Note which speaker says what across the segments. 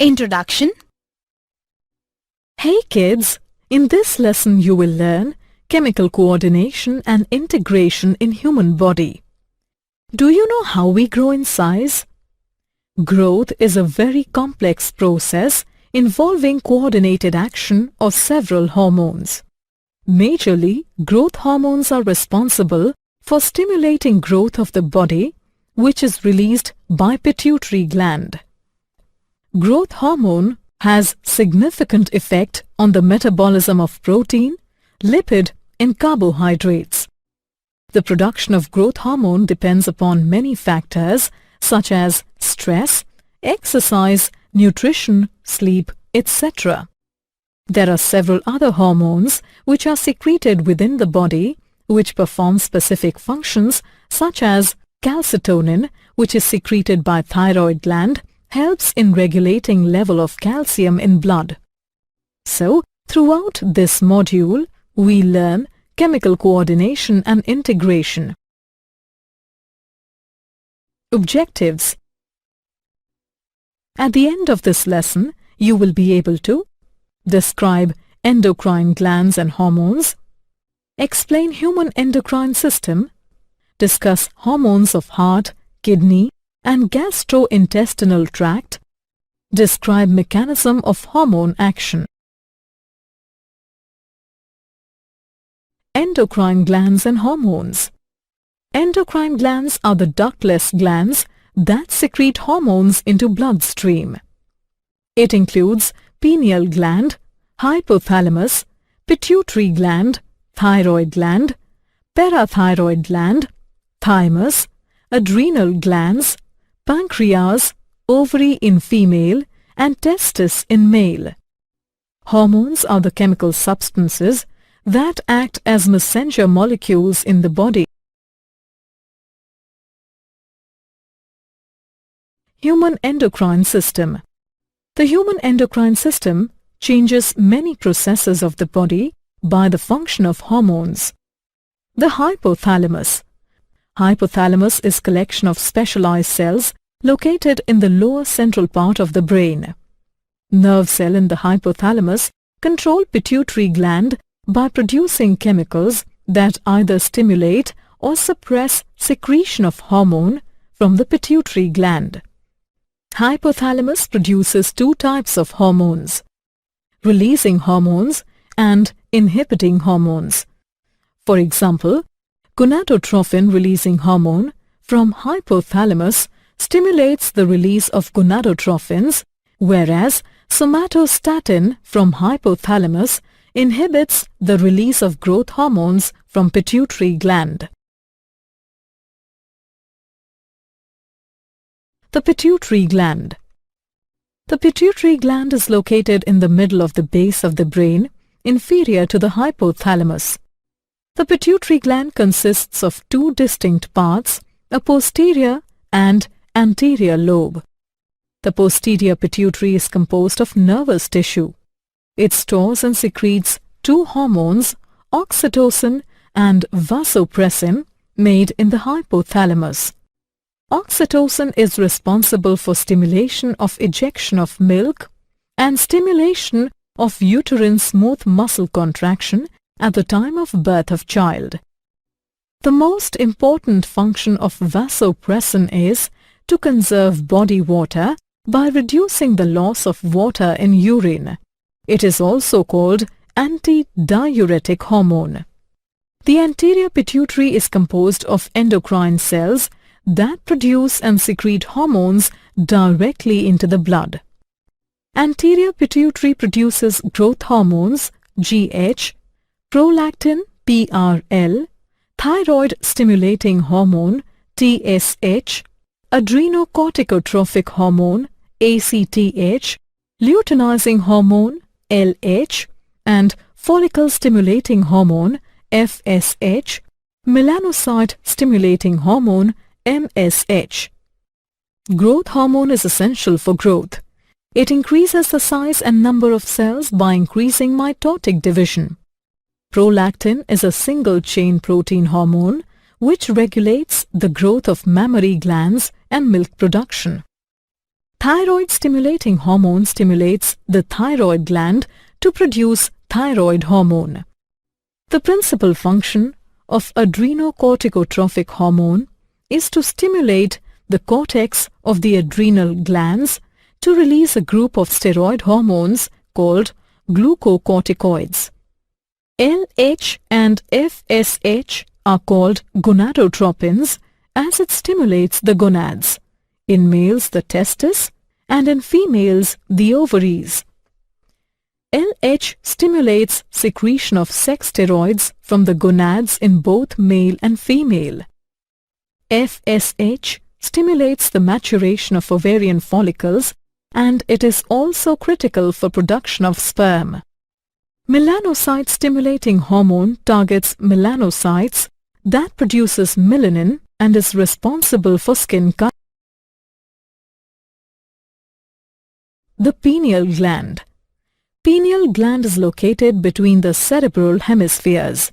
Speaker 1: Introduction.
Speaker 2: Hey kids, in this lesson you will learn chemical coordination and integration in human body. Do you know how we grow in size? Growth is a very complex process involving coordinated action of several hormones. Majorly, growth hormones are responsible for stimulating growth of the body, which is released by pituitary gland. Growth hormone has significant effect on the metabolism of protein, lipid and carbohydrates. The production of growth hormone depends upon many factors such as stress, exercise, nutrition, sleep, etc. There are several other hormones which are secreted within the body which perform specific functions such as calcitonin, which is secreted by thyroid gland, helps in regulating level of calcium in blood. So, throughout this module, we learn chemical coordination and integration. Objectives. At the end of this lesson, you will be able to describe endocrine glands and hormones, explain human endocrine system, discuss hormones of heart, kidney, and gastrointestinal tract, describe mechanism of hormone action. Endocrine glands and hormones. Endocrine glands are the ductless glands that secrete hormones into bloodstream. It includes pineal gland, hypothalamus, pituitary gland, thyroid gland, parathyroid gland, thymus, adrenal glands, pancreas, ovary in female and testis in male. Hormones are the chemical substances that act as messenger molecules in the body. Human endocrine system. The human endocrine system changes many processes of the body by the function of hormones. The hypothalamus. Hypothalamus is collection of specialized cells located in the lower central part of the brain. Nerve cell in the hypothalamus control pituitary gland by producing chemicals that either stimulate or suppress secretion of hormone from the pituitary gland. Hypothalamus produces two types of hormones: releasing hormones and inhibiting hormones. For example, gonadotrophin-releasing hormone from hypothalamus stimulates the release of gonadotrophins, whereas somatostatin from hypothalamus inhibits the release of growth hormones from pituitary gland. The pituitary gland. The pituitary gland is located in the middle of the base of the brain, inferior to the hypothalamus. The pituitary gland consists of two distinct parts, a posterior and anterior lobe. The posterior pituitary is composed of nervous tissue. It stores and secretes two hormones, oxytocin and vasopressin, made in the hypothalamus. Oxytocin is responsible for stimulation of ejection of milk and stimulation of uterine smooth muscle contraction at the time of birth of child. The most important function of vasopressin is to conserve body water by reducing the loss of water in urine. It is also called antidiuretic hormone. The anterior pituitary is composed of endocrine cells that produce and secrete hormones directly into the blood. Anterior pituitary produces growth hormones GH, prolactin PRL, thyroid stimulating hormone TSH, adrenocorticotropic hormone ACTH, luteinizing hormone LH, and follicle stimulating hormone FSH, melanocyte stimulating hormone MSH. Growth hormone is essential for growth. It increases the size and number of cells by increasing mitotic division. Prolactin is a single-chain protein hormone which regulates the growth of mammary glands and milk production. Thyroid-stimulating hormone stimulates the thyroid gland to produce thyroid hormone. The principal function of adrenocorticotropic hormone is to stimulate the cortex of the adrenal glands to release a group of steroid hormones called glucocorticoids. LH and FSH are called gonadotropins as it stimulates the gonads, in males the testes and in females the ovaries. LH stimulates secretion of sex steroids from the gonads in both male and female. FSH stimulates the maturation of ovarian follicles, and it is also critical for production of sperm. Melanocyte-stimulating hormone targets melanocytes that produces melanin and is responsible for skin color. The pineal gland. Pineal gland is located between the cerebral hemispheres.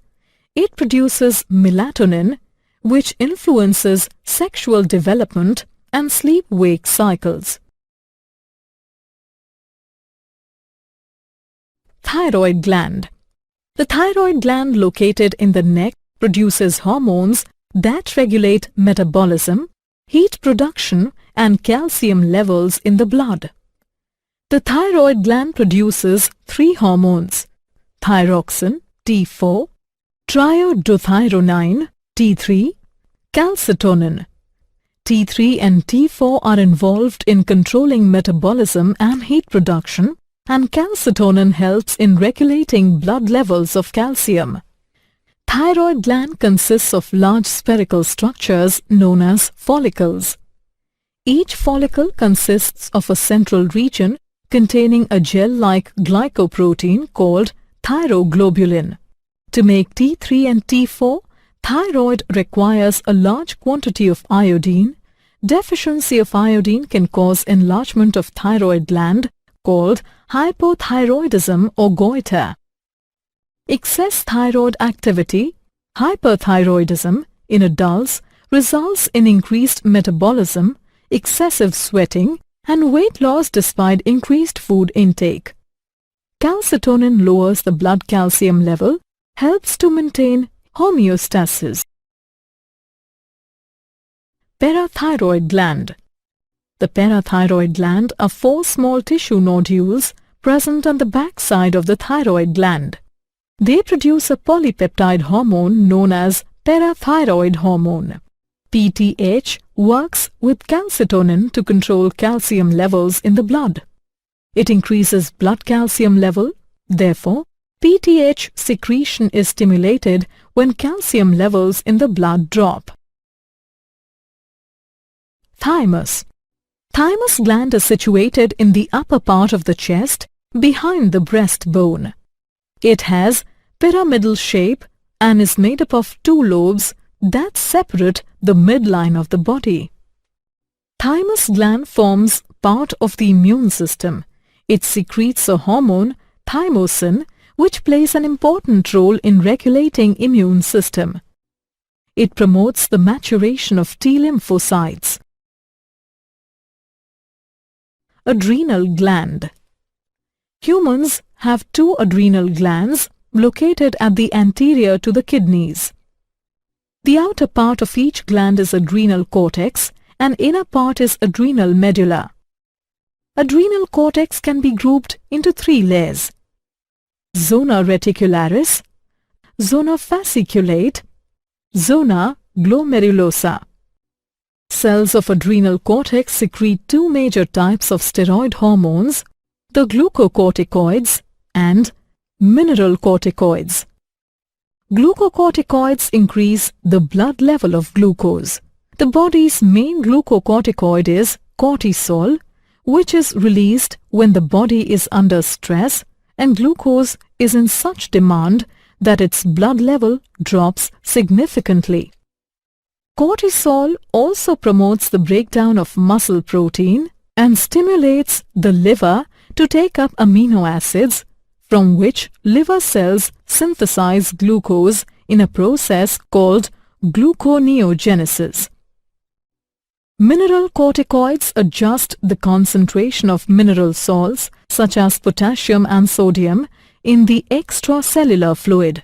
Speaker 2: It produces melatonin, which influences sexual development and sleep-wake cycles. Thyroid gland. The thyroid gland located in the neck produces hormones that regulate metabolism, heat production, and calcium levels in the blood. The thyroid gland produces three hormones: thyroxine, T4, triiodothyronine, T3, calcitonin. T3 and T4 are involved in controlling metabolism and heat production, and calcitonin helps in regulating blood levels of calcium. Thyroid gland consists of large spherical structures known as follicles. Each follicle consists of a central region containing a gel-like glycoprotein called thyroglobulin. To make T3 and T4, thyroid requires a large quantity of iodine. Deficiency of iodine can cause enlargement of thyroid gland called hypothyroidism or goiter. Excess thyroid activity, hyperthyroidism, in adults results in increased metabolism, excessive sweating, and weight loss despite increased food intake. Calcitonin lowers the blood calcium level, helps to maintain homeostasis. Parathyroid gland. The parathyroid gland are four small tissue nodules present on the back side of the thyroid gland. They produce a polypeptide hormone known as parathyroid hormone. PTH works with calcitonin to control calcium levels in the blood. It increases blood calcium level. Therefore, PTH secretion is stimulated when calcium levels in the blood drop. Thymus. Thymus gland is situated in the upper part of the chest, behind the breastbone. It has pyramidal shape and is made up of two lobes that separate the midline of the body. Thymus gland forms part of the immune system. It secretes a hormone, thymosin, which plays an important role in regulating immune system. It promotes the maturation of T lymphocytes. Adrenal gland. Humans have two adrenal glands located at the anterior to the kidneys. The outer part of each gland is adrenal cortex and inner part is adrenal medulla. Adrenal cortex can be grouped into three layers: zona reticularis, zona fasciculate, zona glomerulosa. Cells of adrenal cortex secrete two major types of steroid hormones, the glucocorticoids and mineralocorticoids. Glucocorticoids increase the blood level of glucose. The body's main glucocorticoid is cortisol, which is released when the body is under stress and glucose is in such demand that its blood level drops significantly. Cortisol also promotes the breakdown of muscle protein and stimulates the liver to take up amino acids, from which liver cells synthesize glucose in a process called gluconeogenesis. Mineral corticoids adjust the concentration of mineral salts such as potassium and sodium in the extracellular fluid.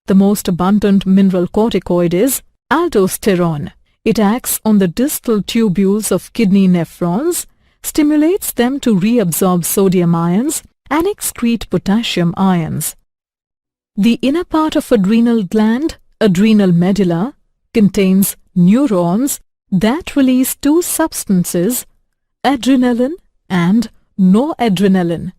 Speaker 2: The most abundant mineral corticoid is aldosterone. It acts on the distal tubules of kidney nephrons, stimulates them to reabsorb sodium ions and excrete potassium ions. The inner part of adrenal gland, adrenal medulla, contains neurons that release two substances, adrenaline and noradrenaline.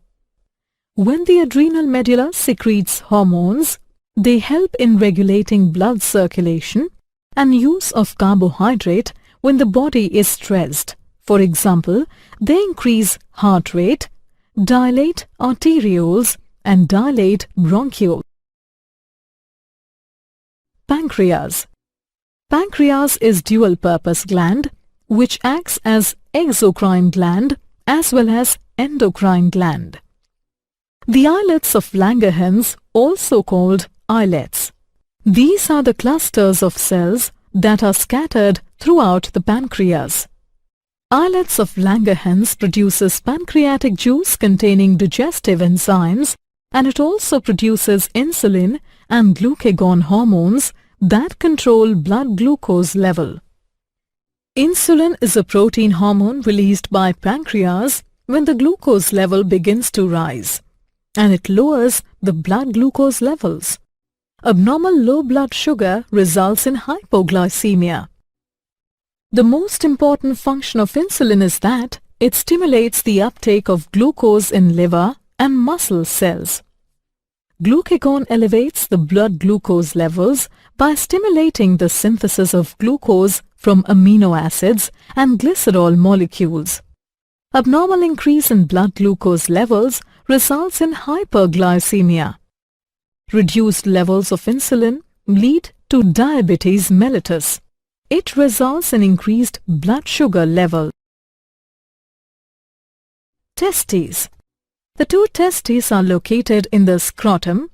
Speaker 2: When the adrenal medulla secretes hormones, they help in regulating blood circulation and use of carbohydrate when the body is stressed. For example, they increase heart rate, dilate arterioles and dilate bronchioles. Pancreas. Pancreas is dual-purpose gland which acts as exocrine gland as well as endocrine gland. The islets of Langerhans, also called islets. These are the clusters of cells that are scattered throughout the pancreas. Islets of Langerhans produces pancreatic juice containing digestive enzymes, and it also produces insulin and glucagon hormones that control blood glucose level. Insulin is a protein hormone released by pancreas when the glucose level begins to rise, and it lowers the blood glucose levels. Abnormal low blood sugar results in hypoglycemia. The most important function of insulin is that it stimulates the uptake of glucose in liver and muscle cells. Glucagon elevates the blood glucose levels by stimulating the synthesis of glucose from amino acids and glycerol molecules. Abnormal increase in blood glucose levels results in hyperglycemia. Reduced levels of insulin lead to diabetes mellitus. It results in increased blood sugar level. Testes. The two testes are located in the scrotum.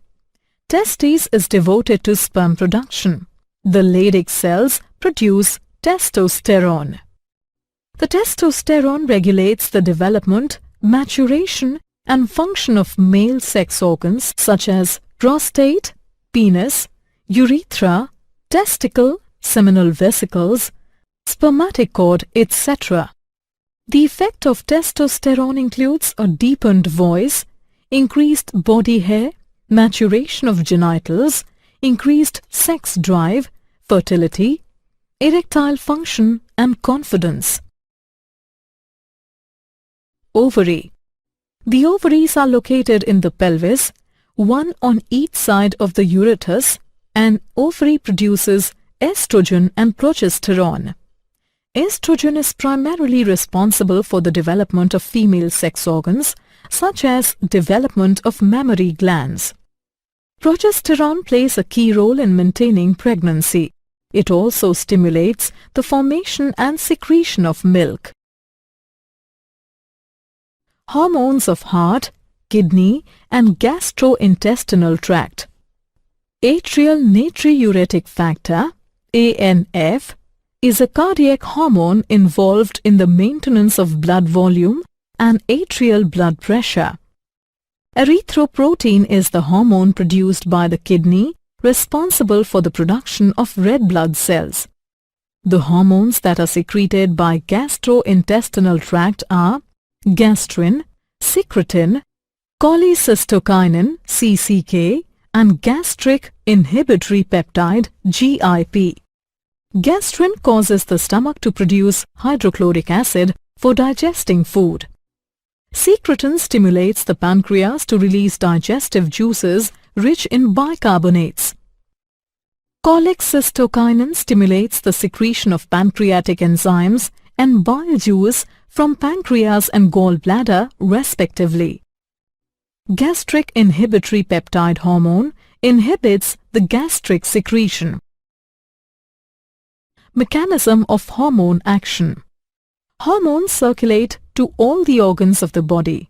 Speaker 2: Testes is devoted to sperm production. The Leydig cells produce testosterone. The testosterone regulates the development, maturation and function of male sex organs such as prostate, penis, urethra, testicle, seminal vesicles, spermatic cord, etc. The effect of testosterone includes a deepened voice, increased body hair, maturation of genitals, increased sex drive, fertility, erectile function and confidence. Ovary. The ovaries are located in the pelvis, one on each side of the ureter, and ovary produces estrogen and progesterone. Estrogen is primarily responsible for the development of female sex organs, such as development of mammary glands. Progesterone plays a key role in maintaining pregnancy. It also stimulates the formation and secretion of milk. Hormones of heart, kidney and gastrointestinal tract. Atrial natriuretic factor, ANF, is a cardiac hormone involved in the maintenance of blood volume and atrial blood pressure. Erythropoietin is the hormone produced by the kidney responsible for the production of red blood cells. The hormones that are secreted by gastrointestinal tract are gastrin, secretin, cholecystokinin (CCK) and gastric inhibitory peptide (GIP). Gastrin causes the stomach to produce hydrochloric acid for digesting food. Secretin stimulates the pancreas to release digestive juices rich in bicarbonates. Cholecystokinin stimulates the secretion of pancreatic enzymes and bile juice from pancreas and gallbladder respectively. Gastric inhibitory peptide hormone inhibits the gastric secretion. Mechanism of hormone action. Hormones circulate to all the organs of the body,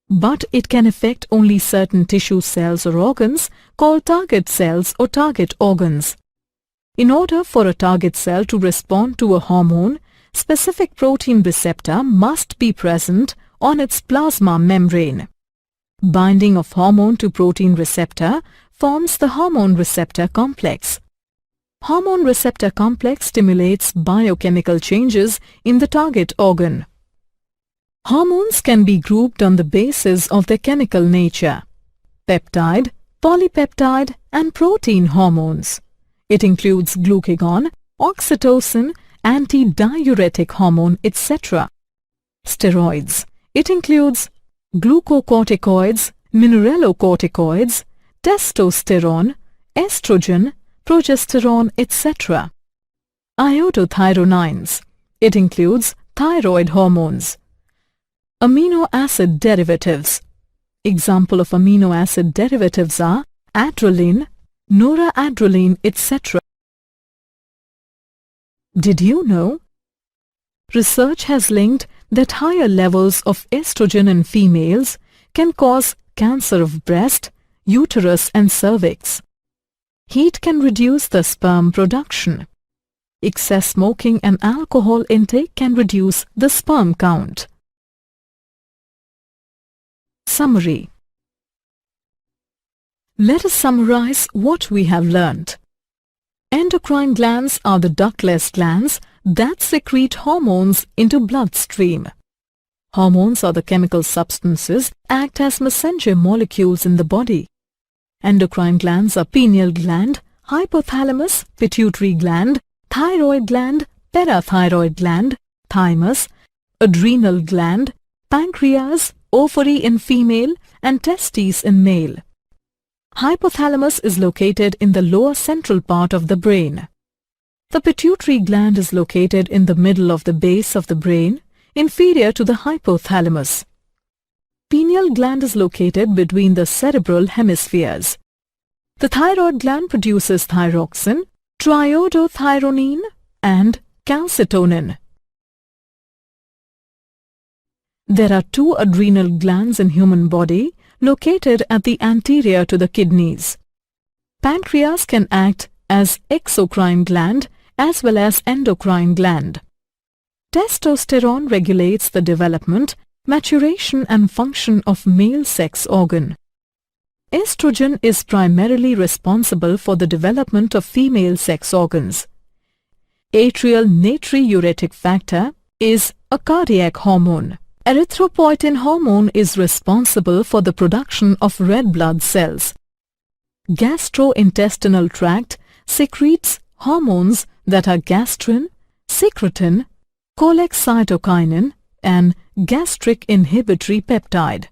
Speaker 2: but it can affect only certain tissue cells or organs called target cells or target organs. In order for a target cell to respond to a hormone, specific protein receptor must be present on its plasma membrane. Binding of hormone to protein receptor forms the hormone receptor complex. Hormone receptor complex stimulates biochemical changes in the target organ. Hormones can be grouped on the basis of their chemical nature: peptide, polypeptide and protein hormones. It includes glucagon, oxytocin, antidiuretic hormone, etc. Steroids. It includes glucocorticoids, mineralocorticoids, testosterone, estrogen, progesterone, etc. Iodothyronines. It includes thyroid hormones. Amino acid derivatives. Example of amino acid derivatives are adrenaline, noradrenaline, etc. Did you know? Research has linked that higher levels of estrogen in females can cause cancer of breast, uterus and cervix. Heat can reduce the sperm production. Excess smoking and alcohol intake can reduce the sperm count. Summary. Let us summarize what we have learnt. Endocrine glands are the ductless glands that secrete hormones into bloodstream. Hormones are the chemical substances act as messenger molecules in the body. Endocrine glands are pineal gland, hypothalamus, pituitary gland, thyroid gland, parathyroid gland, thymus, adrenal gland, pancreas, ovary in female and testes in male. Hypothalamus is located in the lower central part of the brain. The pituitary gland is located in the middle of the base of the brain, inferior to the hypothalamus. Pineal gland is located between the cerebral hemispheres. The thyroid gland produces thyroxine, triiodothyronine and calcitonin. There are two adrenal glands in human body located at the anterior to the kidneys. Pancreas can act as exocrine gland as well as endocrine gland. Testosterone regulates the development, maturation and function of male sex organ. Estrogen is primarily responsible for the development of female sex organs. Atrial natriuretic factor is a cardiac hormone. Erythropoietin hormone is responsible for the production of red blood cells. Gastrointestinal tract secretes hormones that are gastrin, secretin, cholecytokinin and gastric inhibitory peptide.